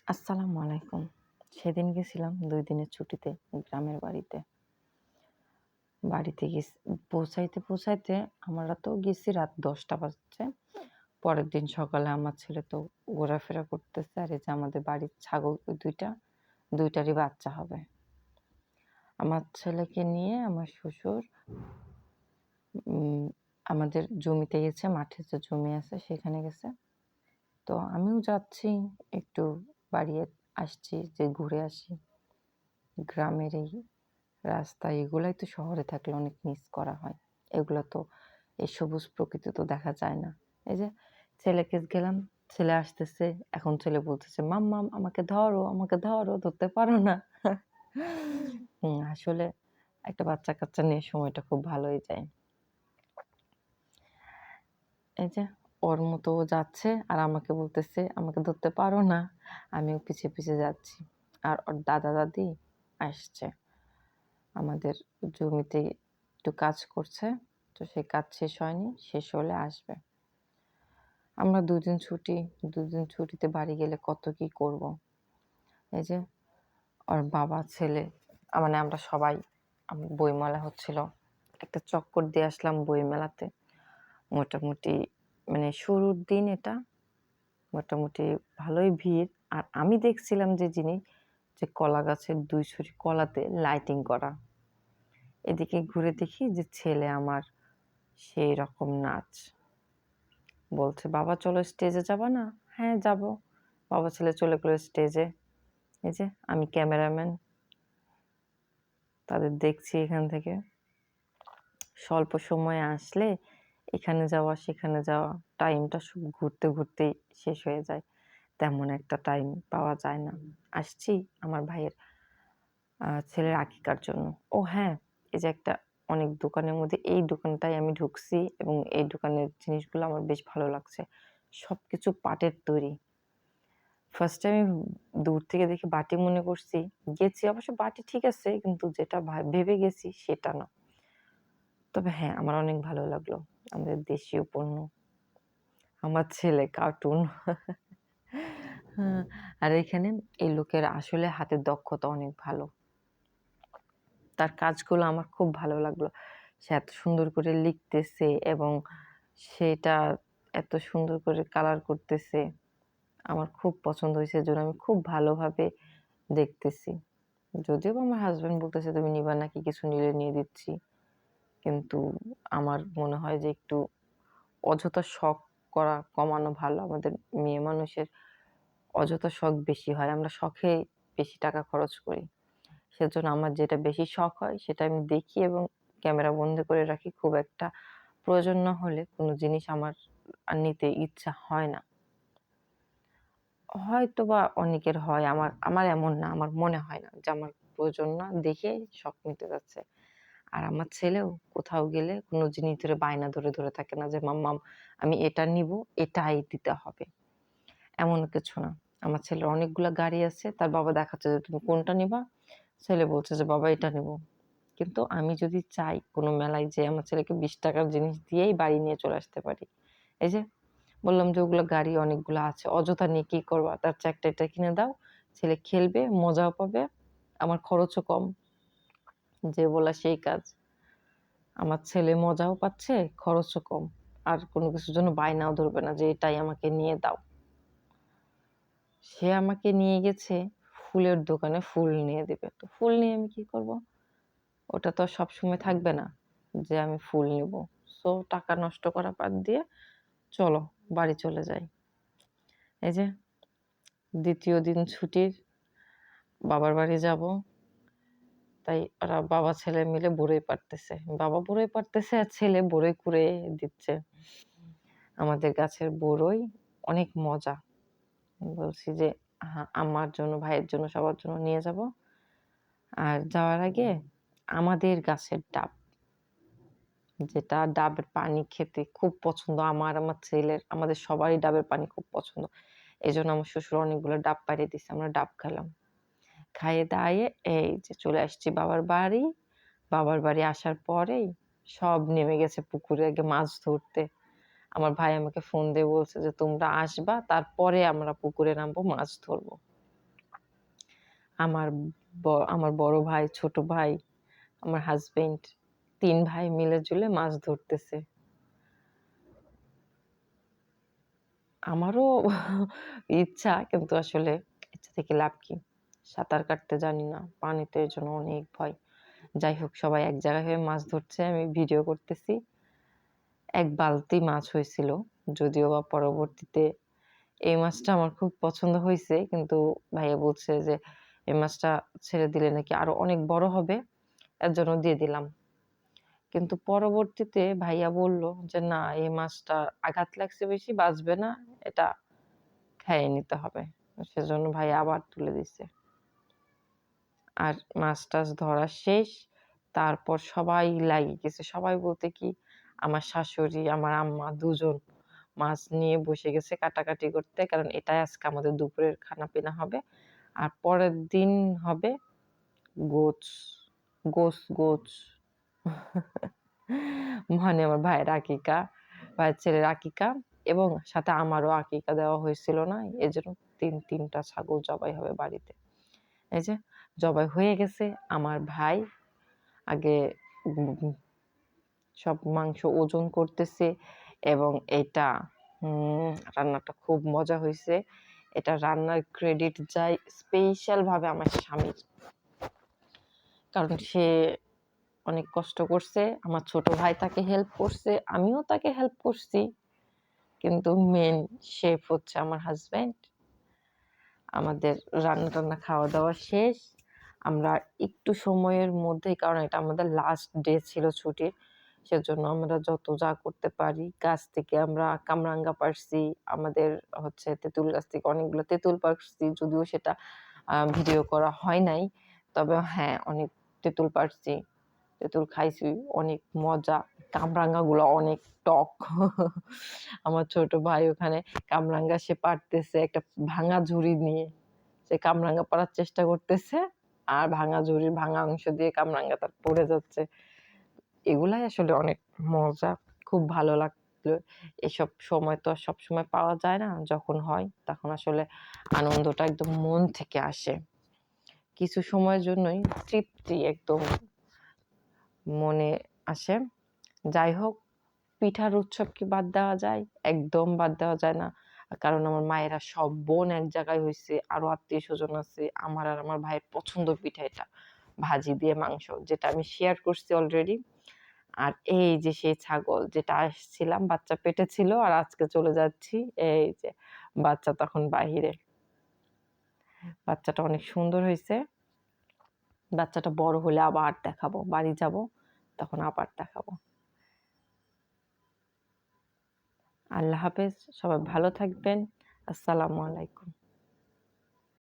আসসালামু আলাইকুম। সেদিন গেছিলাম ২ দিনের ছুটিতে গ্রামের বাড়িতে। বাড়িতে পৌঁছাইতে আমরা তো গেছি রাত ১০টা বাজছে। পরের দিন সকালে আমার ছেলে তো ঘোরাফেরা করতেছে। আর এই যে আমাদের বাড়ির ছাগল ২ টা, ২ টারই বাচ্চা হবে। আমার ছেলেকে নিয়ে আমার শ্বশুর উম আমাদের জমিতে গেছে, মাঠে যে জমি আছে সেখানে গেছে। তো আমিও যাচ্ছি, একটু বাড়ি আসছি যে ঘুরে আসি। গ্রামের এই রাস্তা এগুলাই তো শহরে থাকলে অনেক মিস করা হয়। এগুলা তো এই সবুজ প্রকৃতি তো দেখা যায় না। এই যে ছেলেকে গেলাম, ছেলে আসতেছে। এখন ছেলে বলতেছে, "মাম্মাম আমাকে ধরো, আমাকে ধরো, ধরতে পারো না?" আসলে একটা বাচ্চা-কাচ্চা নিয়ে সময়টা খুব ভালোই যায়। এই যে ওর মতো ও যাচ্ছে আর আমাকে বলতেছে, "আমাকে ধরতে পারো না?" আমিও পিছে যাচ্ছি। আর ওর দাদা-দাদি আসছে। আমাদের জমিতে একটু কাজ করছে। তো সেই কাজ শেষ হয়নি। শেষ হলে আসবে। আমরা ২ দিন ছুটি, ২ দিন ছুটিতে বাড়ি গেলে কত কি করব। এই যে ওর বাবা, ছেলে মানে আমরা সবাই বইমেলা হচ্ছিল। একটা চক্কর দিয়ে আসলাম বইমেলাতে। মোটামুটি মানে শুরুর দিন এটা। মোটামুটি ভালোই ভিড়। আর আমি দেখছিলাম যে জিনিস যে কলা গাছের ২ ছড়ি কলাতে লাইটিং করা। এদিকে ঘুরে দেখি যে ছেলে আমার সেই রকম নাচ। বলছে, "বাবা চলো স্টেজে যাবা না?" "হ্যাঁ, যাবো।" বাবা ছেলে চলে গেল স্টেজে। এই যে আমি ক্যামেরাম্যান। তাদের দেখছি এখান থেকে। স্বল্প সময়ে আসলে এখানে যাওয়া, সেখানে যাওয়া, টাইমটা ঘুরতেই শেষ হয়ে যায়। তেমন একটা টাইম পাওয়া যায় না। আসছি আমার ভাইয়ের ছেলের আকিকার জন্য। ও হ্যাঁ, এই যে একটা অনেক দোকানের মধ্যে এই দোকানটায় আমি ঢুকছি এবং এই দোকানের জিনিসগুলো আমার বেশ ভালো লাগছে। সবকিছু পাটের তৈরি। ফার্স্ট এ আমি দূর থেকে দেখে বাটি মনে করছি। গেছি অবশ্য বাটি ঠিক আছে, কিন্তু যেটা ভেবে গেছি সেটা না। তবে হ্যাঁ, আমার অনেক ভালো লাগলো। আমাদের দেশীয় পণ্য। আমার ছেলে কার্টুন। হ্যাঁ, আর এখানে এই লোকের আসলে হাতের দক্ষতা অনেক ভালো। তার কাজগুলো আমার খুব ভালো লাগলো। সে এত সুন্দর করে লিখতেছে এবং সেটা এত সুন্দর করে কালার করতেছে। আমার খুব পছন্দ হয়েছে। এজন্য আমি খুব ভালোভাবে দেখতেছি। যদিও বা আমার হাসব্যান্ড বলতেছে, "তুমি নিবা নাকি? কিছু নিলে নিয়ে দিচ্ছি।" কিন্তু আমার মনে হয় যে একটু অযথা শখ করা কমানো ভালো। আমাদের মেয়ে মানুষের অযথা শখ বেশি হয়। আমরা শখে বেশি টাকা খরচ করি। সেজন্য আমার যেটা বেশি শখ হয় সেটা আমি দেখি এবং ক্যামেরা বন্ধ করে রাখি। খুব একটা প্রয়োজন না হলে কোনো জিনিস আমার আর নিতে ইচ্ছা হয় না। হয়তোবা অনেকের হয়। আমার এমন না। আমার মনে হয় না যে আমার প্রয়োজন না দেখে শখ মিটে যাচ্ছে। আর আমার ছেলেও কোথাও গেলে কোনো জিনিস ধরে বায়না ধরে থাকে না যে, "মাম্মাম আমি এটা নিবো, এটাই দিতে হবে।" এমন কিছু না। আমার ছেলের অনেকগুলা গাড়ি আছে। তার বাবা দেখাচ্ছে যে, "তুমি কোনটা নিবা?" ছেলে বলছে যে, "বাবা এটা নিবো।" কিন্তু আমি যদি চাই কোনো মেলায় যেয়ে আমার ছেলেকে ৳২০ র জিনিস দিয়েই বাড়ি নিয়ে চলে আসতে পারি। এই যে বললাম যে ওগুলো গাড়ি অনেকগুলো আছে। অযথা নিয়ে কি করবা? তার চেয়ে একটা এটা কিনে দাও। ছেলে খেলবে, মজাও পাবে। আমার খরচও কম। যে বলা সেই কাজ। আমার ছেলে মজাও পাচ্ছে, খরচও কম। আর কোনো কিছুর জন্য বায়নাও ধরবে না যে এটাই আমাকে নিয়ে দাও। সে আমাকে নিয়ে গেছে ফুলের দোকানে ফুল নিয়ে দিবে। তো ফুল নিয়ে আমি কি করব? ওটা তো আর সবসময় থাকবে না যে আমি ফুল নিবো। সো টাকা নষ্ট করা বাদ দিয়ে চলো বাড়ি চলে যাই। এই যে ২য় দিন ছুটির বাবার বাড়ি যাবো। তাই ওরা বাবা ছেলে মিলে বড়ই পাড়তেছে। বাবা বড়ই পাড়তেছে আর ছেলে বড়ই কুড়ে দিচ্ছে। আমাদের গাছের বড়ই অনেক মজা। বলছি যে আম্মার জন্য, ভাইয়ের জন্য, সবার জন্য নিয়ে যাবো। আর যাওয়ার আগে আমাদের গাছের ডাব, যেটা ডাবের পানি খেতে খুব পছন্দ আমার ছেলের, আমাদের সবারই ডাবের পানি খুব পছন্দ। এজন্য আমার শ্বশুর অনেকগুলো ডাব পাড়িয়ে দিছে। আমরা ডাব খেলাম। খাইয়ে দাইয়ে এই যে চলে আসছি বাবার বাড়ি। বাবার বাড়ি আসার পরেই সব নেমে গেছে পুকুরে আগে মাছ ধরতে। আমার ভাই আমাকে ফোন দিয়ে বলছে যে, "তোমরা আসবা, তারপরে আমরা পুকুরে নামবো, মাছ ধরবো।" আমার আমার বড় ভাই, ছোট ভাই, আমার হাসব্যান্ড ৩ ভাই মিলে-জুলে মাছ ধরতেছে। আমারও ইচ্ছা, কিন্তু আসলে ইচ্ছা থেকে লাভ কি? সাঁতার কাটতে জানি না। পানিতে এজন্য অনেক ভয়। যাই হোক, সবাই এক জায়গায় হয়ে মাছ ধরছে, আমি ভিডিও করতেছি। ১ বালতি মাছ হয়েছিল। যদিও বা পরবর্তীতে এই মাছটা আমার খুব পছন্দ হইছে। কিন্তু ভাইয়া বলছে যে, "এই মাছটা ছেড়ে দিলে নাকি আরো অনেক বড় হবে। এর জন্য দিয়ে দিলাম।" কিন্তু পরবর্তীতে ভাইয়া বলল যে, "না, এই মাছটার আঘাত লাগছে বেশি, বাঁচবে না। এটা খাইয়ে নিতে হবে।" সেজন্য ভাইয়া আবার তুলে দিছে। আর মাছ-টাছ ধরা শেষ। তারপর সবাই লাইগা গেছে। সবাই বলতে কি, আমার শাশুড়ি, আমার আম্মা ২ জন মাছ নিয়ে বসে গেছে কাটাকাটি করতে। কারণ এটাই আজকে আমাদের দুপুরের খানা-পিনা হবে। আর পরের দিন হবে গোছ, গোছ। মানে আমার ভাইয়ের আকিকা, ভাইয়ের ছেলের আকিকা, এবং সাথে আমারও আকিকা দেওয়া হয়েছিল না। এজন্য ৩ টা ছাগল জবাই হবে বাড়িতে। এই যে জবাই হয়ে গেছে। আমার ভাই আগে উম সব মাংস ওজন করতেছে, এবং এটা রান্নাটা খুব মজা হইছে। এটা রান্নার ক্রেডিট যায় স্পেশাল ভাবে আমার স্বামীর। কারণ সে অনেক কষ্ট করছে। আমার ছোট ভাই তাকে হেল্প করছে। আমিও তাকে হেল্প করছি। কিন্তু মেইন শেফ হচ্ছে আমার হাসব্যান্ড। আমাদের রান্না-টান্না খাওয়া-দাওয়া শেষ। আমরা একটু সময়ের মধ্যেই, কারণ এটা আমাদের লাস্ট ডে ছিল ছুটির। সেজন্য আমরা যত যা করতে পারি, গাছ থেকে আমরা কামরাঙ্গা পাড়ছি। আমাদের হচ্ছে তেঁতুল গাছ থেকে অনেকগুলো তেঁতুল পাড়ছি। যদিও সেটা ভিডিও করা হয় নাই। তবে হ্যাঁ, অনেক তেঁতুল পাড়ছি। তেঁতুল খাইছি, অনেক মজা। কামরাঙ্গাগুলো অনেক টক। আমার ছোট ভাই ওখানে কামরাঙ্গা সে পাড়তেছে একটা ভাঙা ঝুড়ি নিয়ে। সে কামরাঙ্গা পাড়ার চেষ্টা করতেছে, আর ভাঙা ঝুড়ির ভাঙা অংশ দিয়ে কামরাঙ্গা তার পড়ে যাচ্ছে। এগুলাই আসলে অনেক মজা। খুব ভালো লাগলো। এসব সময় তো আর সবসময় পাওয়া যায় না। যখন হয় তখন আসলে আনন্দটা একদম মন থেকে আসে। কিছু সময়ের জন্যই তৃপ্তি একদম মনে আসে। যাই হোক, পিঠার উৎসব কি বাদ দেওয়া যায়? একদম বাদ দেওয়া যায় না। কারণ আমার মায়েরা সব বোন এক জায়গায় হইছে, আরো আত্মীয়স্বজন আছে। আমার আর আমার ভাইয়ের পছন্দ পিঠা এটা। ভাজি দিয়ে মাংস, যেটা আমি শেয়ার করছি অলরেডি। আর এই যে সেই ছাগল যেটা আসছিলাম, বাচ্চা পেটে ছিল আর আজকে চলে যাচ্ছি। এই যে বাচ্চা তখন বাহিরে। বাচ্চাটা অনেক সুন্দর হইছে। বাচ্চাটা বড় হলে আবার দেখাবো। বাড়ি যাবো, তখন আবার দেখাবো। আল্লাহ হাফেজ। সবাই ভালো থাকবেন। আসসালামু আলাইকুম।